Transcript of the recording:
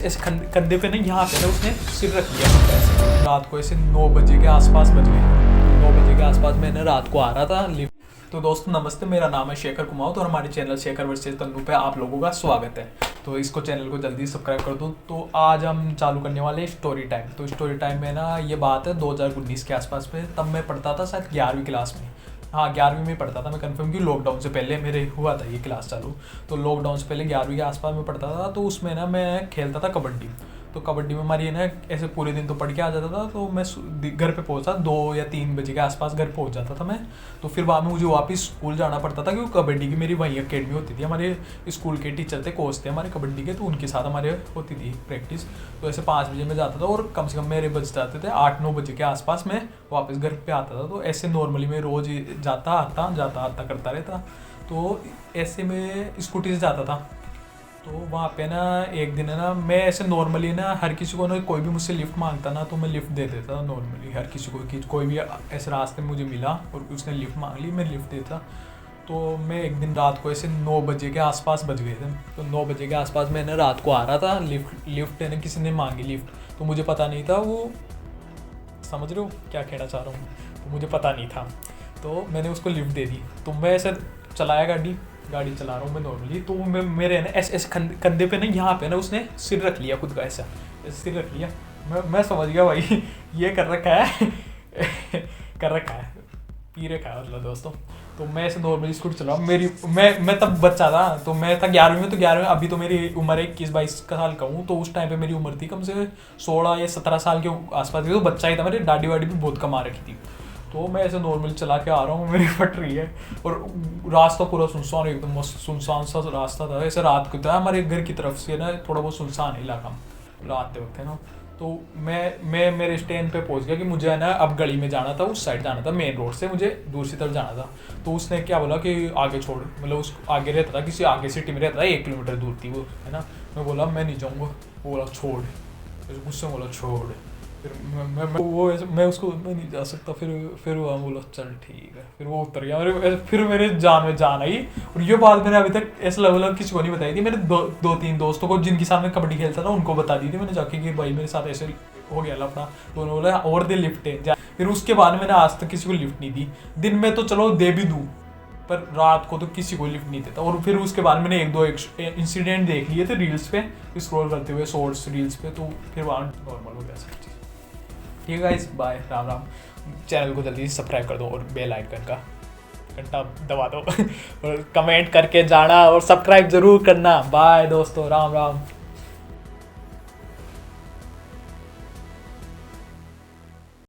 इस कंधे पे ना यहाँ पे ना उसने सिर रख लिया ऐसे। रात को ऐसे 9 बजे के आसपास बज गए। 9 बजे के आसपास मैंने रात को आ रहा था लिफ्ट। तो दोस्तों नमस्ते, मेरा नाम है शेखर कुमार और हमारे चैनल शेखर वर्सेस तन्नू पे आप लोगों का स्वागत है। तो इसको चैनल को जल्दी सब्सक्राइब कर दो। तो आज हम चालू करने वाले हैं स्टोरी टाइम। तो स्टोरी टाइम में ना ये बात है 2019 के आसपास में, तब मैं पढ़ता था शायद 11वीं क्लास में। हाँ 11वीं में पढ़ता था मैं कंफर्म, क्योंकि लॉकडाउन से पहले मेरे हुआ था ये क्लास चालू। तो लॉकडाउन से पहले 11वीं के आसपास में पढ़ता था। तो उसमें ना मैं खेलता था कबड्डी। तो कबड्डी में हमारी है ना ऐसे पूरे दिन तो पढ़ के आ जाता था। तो मैं घर पे पहुंचा 2 या 3 बजे के आसपास घर पहुंच जाता था मैं। तो फिर बाद में मुझे वापस स्कूल जाना पड़ता था, क्योंकि कबड्डी की मेरी वहीं अकेडमी होती थी। हमारे स्कूल के टीचर थे, कोच थे हमारे कबड्डी के, तो उनके साथ हमारे होती थी प्रैक्टिस। तो ऐसे 5 बजे में जाता था और कम से कम मेरे बज जाते थे 8-9 बजे के आसपास में वापस घर पे आता था। तो ऐसे नॉर्मली मैं रोज़ जाता आता करता रहता। तो ऐसे में स्कूटी से जाता था। तो वहाँ पे ना एक दिन है ना, मैं ऐसे नॉर्मली ना हर किसी को ना, कोई भी मुझसे लिफ्ट मांगता ना तो मैं लिफ्ट दे देता था नॉर्मली हर किसी को। कि कोई भी ऐसे रास्ते में मुझे मिला और उसने लिफ्ट मांग ली, मैं लिफ्ट देता। तो मैं एक दिन रात को ऐसे 9 बजे के आसपास बज गए थे। तो 9 बजे के आसपास मैंने रात को आ रहा था, लिफ्ट है ना किसी ने मांगी लिफ्ट। तो मुझे पता नहीं था, वो समझ रहे हो क्या कहना चाह रहा हूँ। तो मुझे पता नहीं था, तो मैंने उसको लिफ्ट दे दी। तो मैं ऐसे चलाया गाड़ी चला रहा हूँ मैं नॉर्मली। तो मैं मेरे ना ऐसे कंधे पे ना यहाँ पे ना उसने सिर रख लिया खुद का, ऐसा सिर रख लिया। मैं समझ गया भाई ये कर रखा है कर रखा है, पी रखा है मतलब दोस्तों। तो मैं ऐसे नॉर्मली स्कूटी चला रहा हूँ। मैं तब बच्चा था, तो मैं था 11वीं में। तो 11वीं अभी तो मेरी उम्र 21-22 का साल का हूँ। तो उस टाइम पे मेरी उम्र थी कम से 16 या 17 साल के आसपास की। तो बच्चा ही था, मेरी दाढ़ी वाड़ी भी बहुत कम आ रखी थी। तो मैं ऐसे नॉर्मली चला के आ रहा हूँ, मेरी फट रही है और रास्ता पूरा सुनसान, एकदम मस्त सुनसान सा रास्ता था। ऐसे रात को था, हमारे घर की तरफ से ना थोड़ा बहुत सुनसान इलाका रात के वक्त है ना। तो मैं मेरे स्टैंड पे पहुंच गया कि मुझे है ना अब गली में जाना था, उस साइड जाना था, मेन रोड से मुझे दूसरी तरफ जाना था। तो उसने क्या बोला कि आगे छोड़, मतलब उस आगे रहता था, किसी आगे सिटी में रहता था, 1 किलोमीटर दूर थी वो है ना। मैं बोला मैं नहीं जाऊँगा। वो बोला छोड़, गुस्से में बोला छोड़। फिर मैं उसको मैं नहीं जा सकता। फिर वो बोला चल ठीक है। फिर वो उतर गया। फिर मेरे जान में जान आई। और ये बात मैंने अभी तक ऐसा लेवल किसी को नहीं बताई थी। मैंने 2-3 दोस्तों को जिनके साथ मैं कबड्डी खेलता था उनको बता दी थी मैंने जाके कि भाई मेरे साथ ऐसे हो गया लफड़ा। तो उन्होंने बोला और दे लिफ्ट है। फिर उसके बाद मैंने आज तक किसी को लिफ्ट नहीं दी। दिन में तो चलो दे भी दूँ, पर रात को तो किसी को लिफ्ट नहीं देता। और फिर उसके बाद मैंने 1-2 इंसिडेंट देख लिए थे रील्स पे स्क्रॉल करते हुए, शॉर्ट्स रील्स पे। तो फिर वहाँ नॉर्मल हो गया सब चीज़। ठीक है guys, bye, Ram Ram. Channel को जल्दी से सब्सक्राइब कर दो और बेल आइकन का घंटा दबा दो और कमेंट करके जाना और सब्सक्राइब जरूर करना। बाय दोस्तों, राम राम।